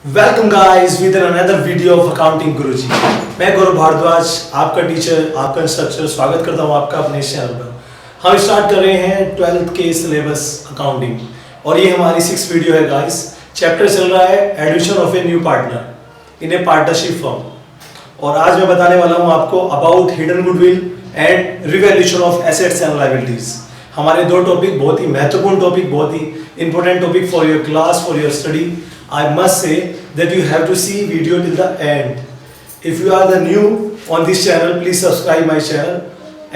Welcome guys with another video of accounting Guruji. मैं गौरव भारद्वाज, आपका teacher, आपका इंस्ट्रक्टर, स्वागत करता हूं आपका अपने चैनल पर। हम स्टार्ट कर रहे हैं 12th के सिलेबस अकाउंटिंग और ये हमारी 6th वीडियो है गाइस। चैप्टर चल रहा है addition of a new partner in a partnership firm और आज मैं बताने वाला हूं आपको about hidden goodwill and revaluation of assets and liabilities. हमारे दो टॉपिक बहुत ही महत्वपूर्ण टॉपिक, बहुत ही important topic for your class, for your study. I must say that you have to see video till the end. If you are the new on this channel, please subscribe my channel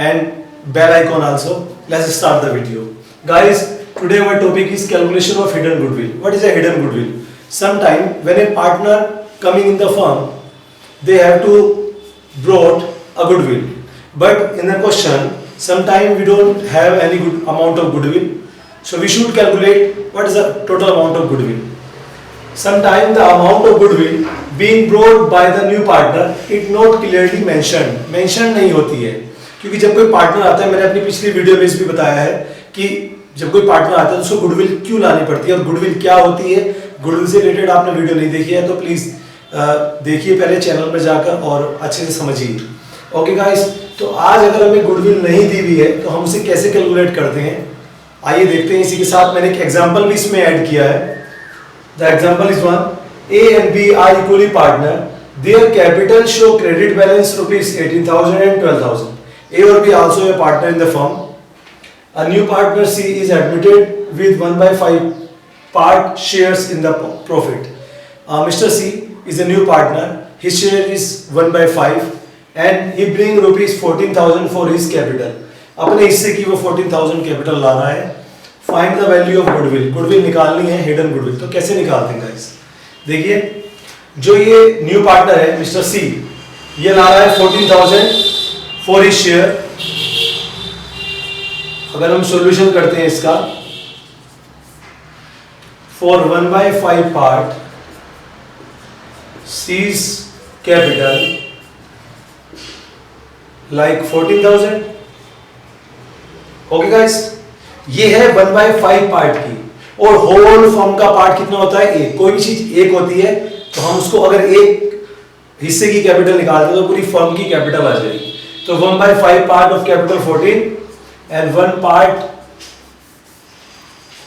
and bell icon also. Let's start the video. Guys, today our topic is calculation of hidden goodwill. What is a hidden goodwill? Sometime when a partner coming in the firm, they have to brought a goodwill. But in the question, sometime we don't have any good amount of goodwill. So we should calculate what is the total amount of goodwill. Sometimes the amount of goodwill being brought by the new partner it not clearly mentioned नहीं होती है, क्योंकि जब कोई partner आता है, मैंने अपनी पिछली वीडियो में इस भी बताया है कि जब कोई पार्टनर आता है तो उसको गुडविल क्यों लानी पड़ती है और गुडविल क्या होती है। गुडविल से रिलेटेड आपने वीडियो नहीं देखी है तो प्लीज देखिए पहले चैनल पर जाकर और अच्छे से समझिए। ओके गाइस, तो आज अगर हमें गुडविल नहीं दी हुई है तो हम उसे कैसे कैलकुलेट करते हैं, आइए देखते हैं। इसी के साथ मैंने एक एग्जाम्पल भी इसमें ऐड किया है। The example is one. A and B are equally partner. Their capital show credit balance rupees 18,000 and 12,000. A or B also a partner in the firm. A new partner C is admitted with 1/5 part shares in the profit. Mr. C is a new partner. His share is 1/5 and he bring rupees 14,000 for his capital. अपने हिस्से की वो 14,000 capital ला रहा है। Find the value of goodwill, goodwill निकालनी है, hidden goodwill. तो कैसे निकालते हैं गाइस, देखिए जो ये न्यू पार्टनर है मिस्टर सी, ये ला रहा है 14,000 फॉर हिज शेयर। अगर हम सॉल्यूशन करते हैं इसका, for 1/5 part seize capital like 14,000। Okay guys, ये है 1/5 पार्ट की और होल फर्म का पार्ट कितना होता है, एक। कोई भी चीज एक होती है तो हम उसको अगर एक हिस्से की कैपिटल निकालते हैं तो पूरी फर्म की कैपिटल आ जाएगी। तो 1/5 part of capital 14 and 1 part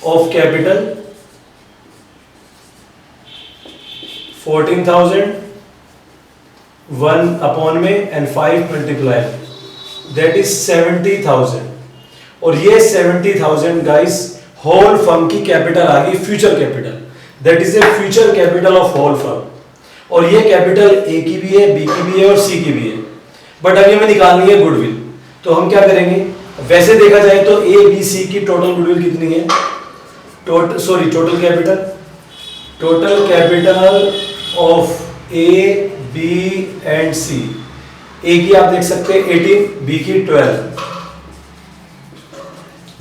of capital 14,000 1 upon में एंड 5 मल्टीप्लाई दैट इज 70,000। और ये 70,000 गाइस होल फर्म की कैपिटल आ गई, future capital. That is a future capital of whole firm. और ये कैपिटल ए की भी है, बी की भी है और सी की भी है। बट अभी हमें निकालनी है गुडविल, तो हम क्या करेंगे, वैसे देखा जाए तो ए बी सी की टोटल गुडविल कितनी है, total capital of A B and C. A की आप देख सकते हैं 18, बी की 12,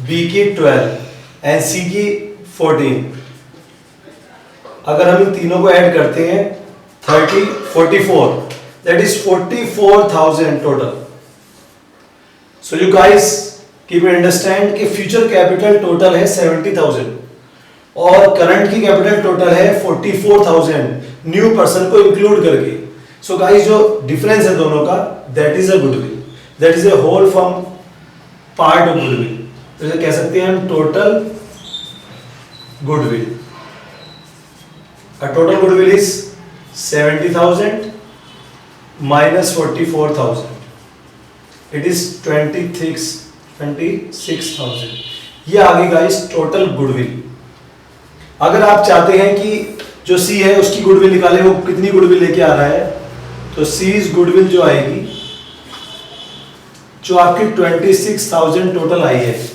बी की 12 एंड सी की 14। अगर हम इन तीनों को ऐड करते हैं 44, that is 44,000 total. So you guys keep it understand कि फ्यूचर कैपिटल टोटल है 70,000 और करंट की कैपिटल टोटल है 44,000 न्यू पर्सन को इंक्लूड करके। सो गाइस जो डिफरेंस है दोनों का, that is a goodwill, that is a whole firm part of goodwill. तो कह सकते हैं हम total goodwill. Total goodwill is 70,000 minus 44,000, it is 26,000। ये आ गई गाइस टोटल गुडविल। अगर आप चाहते हैं कि जो सी है उसकी गुडविल निकाले, वो कितनी गुडविल लेके आ रहा है, तो सी इज गुडविल जो आएगी, जो आपकी 26,000 टोटल आई है,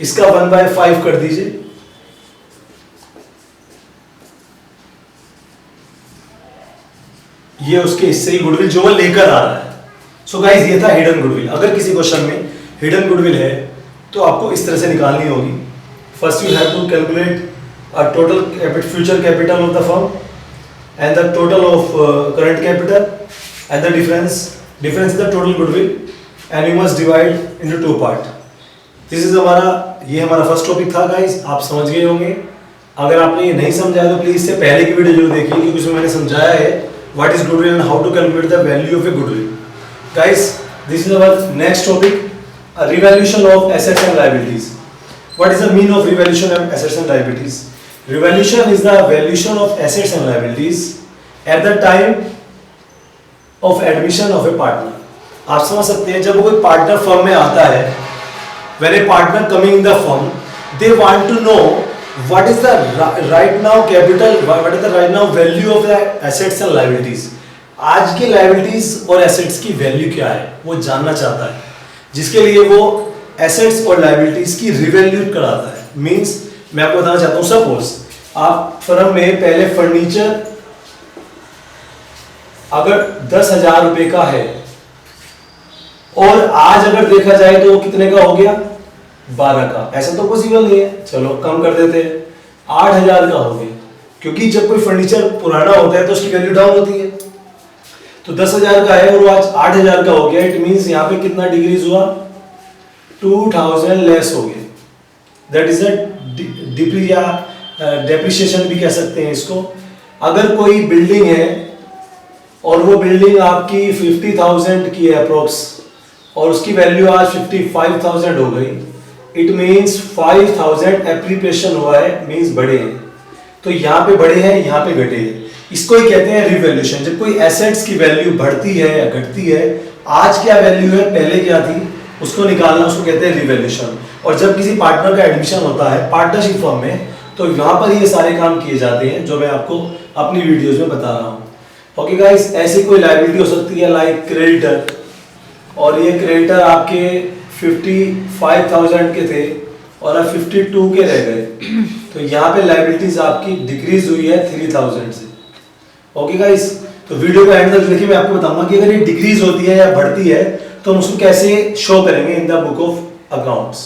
इसका 1/5 कर दीजिए। ये उसके हिस्से ही गुडविल जो वो लेकर आ रहा है। सो गाइस ये था हिडन गुडविल। अगर किसी क्वेश्चन में हिडन गुडविल है तो आपको इस तरह से निकालनी होगी। First you have to calculate total future capital of the firm and the total of current capital and the difference is the total goodwill and you must divide into 2 part. This is ये हमारा first topic था guys, आप समझ गए होंगे। अगर आपने ये नहीं समझा तो प्लीज इससे पहले की वीडियो जरूर देखिए, क्योंकि उसमें मैंने समझाया है what is goodwill and how to calculate the value of a goodwill. Guys, this is our next topic, revaluation of assets and liabilities. What is the mean of revaluation of assets and liabilities? Revaluation is the valuation of assets and liabilities at the time of admission of a partner. आप समझ सकते हैं, जब कोई partner firm में आता है, when a partner coming in the firm, they want to know what is the right now capital, what is the right now value of the assets and liabilities। आज की liabilities और assets की value क्या है वो जानना चाहता है, जिसके लिए वो assets और liabilities की revalue कराता है। Means मैं आपको बताना चाहता हूँ, सपोज आप फर्म में पहले फर्नीचर अगर 10,000 रुपए का है और आज अगर देखा जाए तो वो कितने का हो गया, 12 का। ऐसा तो पॉसिबल नहीं है, चलो कम कर देते हैं, 8,000 का हो गया, क्योंकि जब कोई फर्नीचर पुराना होता है तो उसकी वैल्यू डाउन होती है। तो 10,000 का है और आज 8,000 का हो गया, इट मींस यहाँ पे कितना डिक्रीज हुआ, 2,000 लेस हो गया। दैट इज अ डेप्रिसिएशन भी कह सकते हैं इसको। अगर कोई बिल्डिंग है और वो बिल्डिंग आपकी 50,000 की है अप्रोक्स, और उसकी वैल्यू आज 55,000 हो गई, इट मींस 5,000 एप्रिसिएशन हुआ है, मींस बढ़े हैं। तो यहाँ पे बढ़े हैं, यहाँ पे घटे हैं, इसको ही कहते हैं रिवैल्यूएशन। जब कोई एसेट्स की वैल्यू बढ़ती है या घटती है, आज क्या वैल्यू है पहले क्या थी उसको निकालना, उसको कहते हैं रिवैल्यूएशन। और जब किसी पार्टनर का एडमिशन होता है पार्टनरशिप फर्म में, तो यहाँ पर ये सारे काम किए जाते हैं जो मैं आपको अपनी वीडियोज में बता रहा हूँ। ओके गाइस, ऐसी कोई लायबिलिटी हो सकती है लाइक क्रेडिटर, और ये क्रेडिटर आपके 55,000 के थे और अब 52 के रह गए, तो यहाँ पे लायबिलिटीज आपकी डिक्रीज हुई है 3,000 से। ओके गाइस, तो वीडियो को एंड तक देखिए, मैं आपको बताऊंगा कि अगर ये डिक्रीज होती है या बढ़ती है तो हम उसको कैसे शो करेंगे in the book of accounts.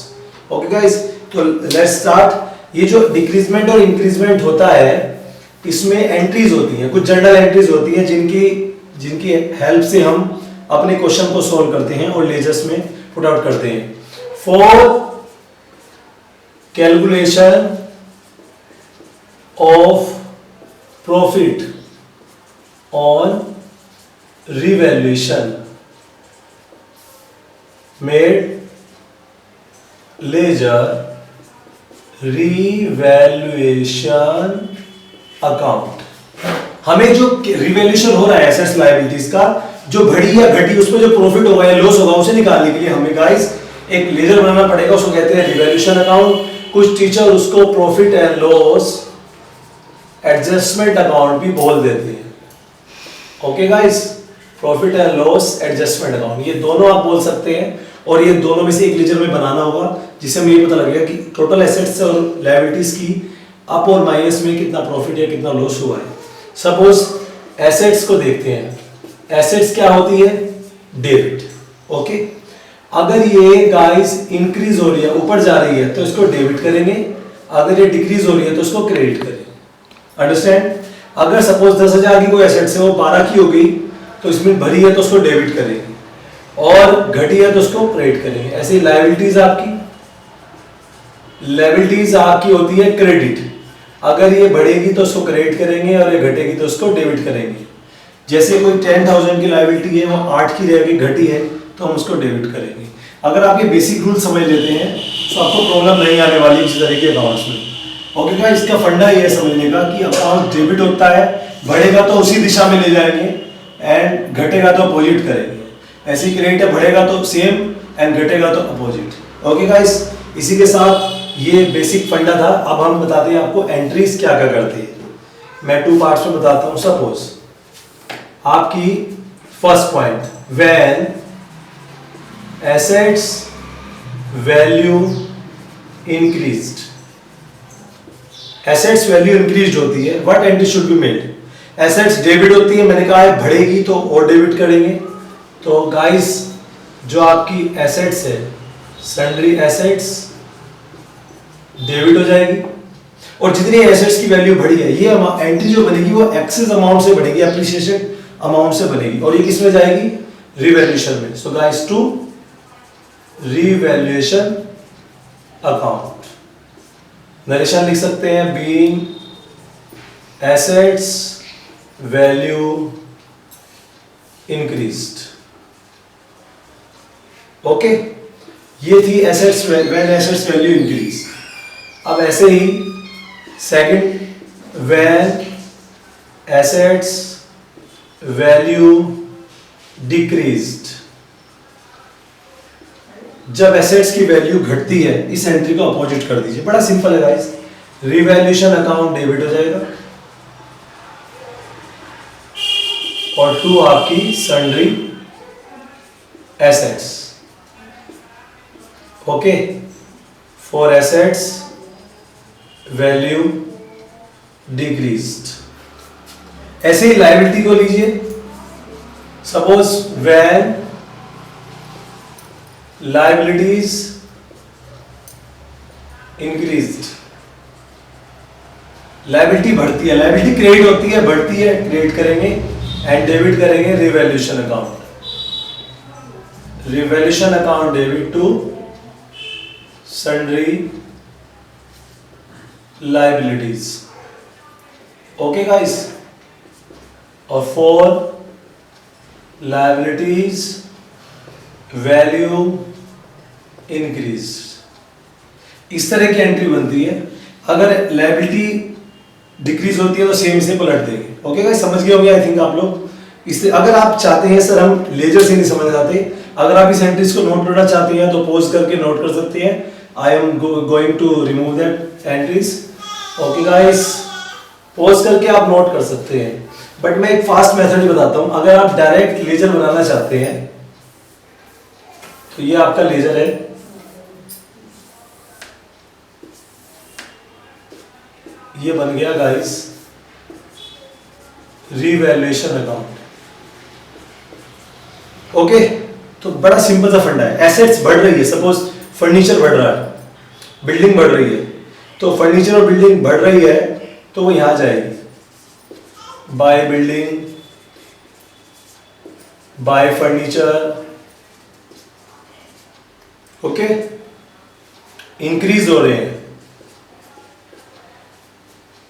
Okay guys, तो लेट्स स्टार्ट। ये जो डिक्रीजमेंट और इंक्रीजमेंट होता है, इसमें एंट्रीज होती हैं, कुछ जर्नल एंट्रीज होती हैं जिनकी हेल्प से हम अपने क्वेश्चन को सॉल्व करते हैं और लेजर्स में पुट आउट करते हैं। For calculation of profit on revaluation made ledger revaluation account. हमें जो रिवैल्यूएशन हो रहा है एसेट्स लायबिलिटीज का, जो बढ़ी या घटी उसमें जो प्रॉफिट होगा या लॉस होगा उसे निकालने के लिए हमें गाइस एक लेजर बनाना पड़ेगा, उसको कहते हैं रिवैल्यूएशन अकाउंट। कुछ टीचर उसको profit and loss adjustment account भी बोल देते हैं। Okay guys, profit and loss adjustment account, ये दोनों आप बोल सकते हैं, और ये दोनों में से एक लेजर में बनाना होगा, जिससे हमें ये पता लगेगा कि टोटल एसेट्स और लायबिलिटीज की अप और माइनस में कितना प्रॉफिट या कितना लॉस हुआ है। सपोज एसेट्स को देखते हैं, एसेट्स क्या होती है, डेबिट। ओके, अगर ये गाइस इंक्रीज हो रही है, ऊपर जा रही है, तो इसको डेबिट करेंगे, अगर ये डिक्रीज हो रही है तो इसको क्रेडिट करेंगे। अंडरस्टैंड? अगर सपोज 10,000 की कोई एसेट्स है, वो 12 की हो गई, तो इसमें भरी है तो उसको डेबिट करेंगे, और घटी है तो उसको क्रेडिट करेंगे। ऐसे लायबिलिटीज आपकी होती है क्रेडिट। अगर ये बढ़ेगी तो उसको क्रेडिट करेंगे और ये घटेगी तो उसको डेबिट करेंगे। जैसे कोई 10,000 की लायबिलिटी है, वो 8 की रह गई, घटी है, तो हम उसको डेबिट करेंगे। अगर आप ये बेसिक रूल समझ लेते हैं तो आपको प्रॉब्लम नहीं आने वाली इस तरह के अकाउंट्स में। ओके गाइस, इसका फंडा ये है समझने का कि अकाउंट डेबिट होता है, बढ़ेगा तो उसी दिशा में ले जाएंगे एंड घटेगा तो अपोजिट करेंगे। ऐसे क्रेडिट बढ़ेगा तो सेम एंड घटेगा तो अपोजिट। ओके गाइस, इसी के साथ ये बेसिक फंडा था। अब हम बताते हैं आपको एंट्रीज क्या क्या करती है। मैं 2 पार्ट्स में बताता हूं। सपोज आपकी first point, when assets value increased, assets value increase होती है, what entry should be made? Assets debit होती है, मैंने कहा है बढ़ेगी तो और डेबिट करेंगे। तो गाइस, जो आपकी एसेट्स है, सन्ड्री एसेट्स डेबिट हो जाएगी, और जितनी एसेट्स की वैल्यू बढ़ी है, ये एंट्री जो बनेगी वो एक्सेस अमाउंट से बनेगी, एप्रिसिएशन अमाउंट से बनेगी, और ये किस में जाएगी? रिवैल्यूएशन में। So guys, to revaluation account. Narration लिख सकते हैं being assets value increased. Okay, ये थी assets when assets value increase. अब ऐसे ही second, when assets value decreased. जब एसेट्स की वैल्यू घटती है, इस एंट्री को अपोजिट कर दीजिए। बड़ा सिंपल है गाइस, रिवैल्यूएशन अकाउंट डेबिट हो जाएगा और टू आपकी sundry assets. Okay, for assets value decreased. ऐसे ही लायबिलिटी को लीजिए। Suppose when liabilities increased, liability बढ़ती है, लायबिलिटी क्रेडिट होती है, बढ़ती है, क्रेडिट करेंगे एंड डेबिट करेंगे revaluation account. Revaluation account debit to sundry liabilities. Okay guys, और फॉर लायबिलिटीज वैल्यू इंक्रीज, इस तरह की एंट्री बनती है। अगर लायबिलिटी डिक्रीज होती है तो सेम से पलट देंगे। ओके गाइस, समझ गए होंगे आई थिंक आप लोग। इसलिए अगर आप चाहते हैं सर हम लेजर से नहीं समझ आते, अगर आप इस एंट्रीज को नोट करना चाहते हैं तो पॉज करके नोट कर सकते हैं। I am going to remove that entries. Okay guys, pause करके आप नोट कर सकते हैं। बट मैं एक फास्ट मेथड बताता हूं। अगर आप डायरेक्ट लेजर बनाना चाहते हैं तो ये आपका लेजर है, ये बन गया गाइस रिवैल्यूएशन अकाउंट। ओके, तो बड़ा सिंपल सा फंडा है। एसेट्स बढ़ रही है, सपोज फर्नीचर बढ़ रहा है, बिल्डिंग बढ़ रही है, तो फर्नीचर और बिल्डिंग बढ़ रही है तो वो यहां जाएगी, by building, bye furniture. Okay, increase हो रहे हैं,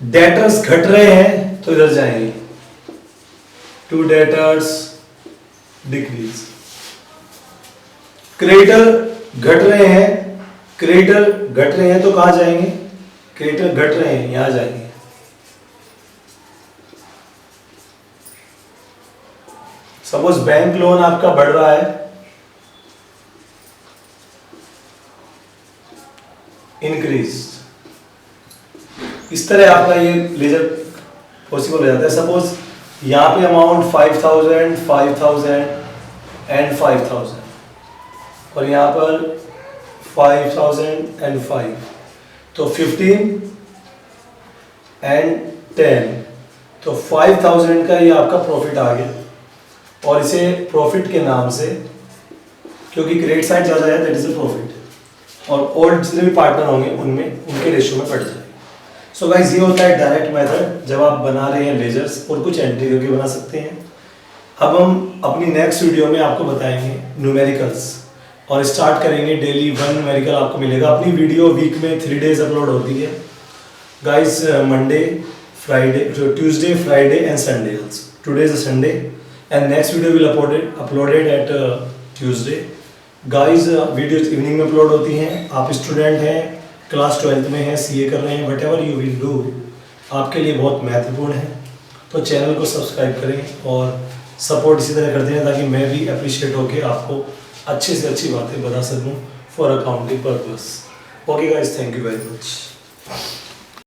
डेटर्स घट रहे हैं तो इधर जाएंगे, टू डेटर्स डिक्रीज। क्रेडिटर घट रहे हैं, क्रेडिटर घट रहे हैं तो कहां जाएंगे, क्रेडिटर घट रहे हैं यहां जाएंगे। सपोज बैंक लोन आपका बढ़ रहा है, इंक्रीज। इस तरह आपका ये लेजर पॉसिबल हो जाता है। सपोज यहां पे अमाउंट 5000, 5000 एंड 5000 और यहां पर 5000 एंड 5, तो 15 एंड 10, तो 5000 का ये आपका प्रॉफिट आ गया। और इसे प्रॉफिट के नाम से, क्योंकि क्रेडिट साइड ज्यादा है दैट इज अ प्रॉफिट, और और जितने भी पार्टनर होंगे उनमें उनके रेशियो में बढ़ जाएगा। सो गाइस, ये होता है डायरेक्ट मेथड जब आप बना रहे हैं लेजर्स, और कुछ एंट्री करके बना सकते हैं। अब हम अपनी नेक्स्ट वीडियो में आपको बताएंगे न्यूमेरिकल्स, और स्टार्ट करेंगे डेली 1 न्यूमेरिकल आपको मिलेगा। अपनी वीडियो वीक में 3 डेज अपलोड होती है guys, Monday, Friday, Tuesday, Friday and Sunday. Today is a Sunday and next video will uploaded at Tuesday. Guys, videos evening में अपलोड होती हैं। आप स्टूडेंट हैं, क्लास 12th में हैं, सीए कर रहे हैं, what ever you will do आपके लिए बहुत महत्वपूर्ण है। तो चैनल को सब्सक्राइब करें और सपोर्ट इसी तरह करते हैं ताकि मैं भी अप्रिशिएट होकर आपको अच्छे से अच्छी बातें बता सकूं for accounting purpose. Okay guys, thank you very much.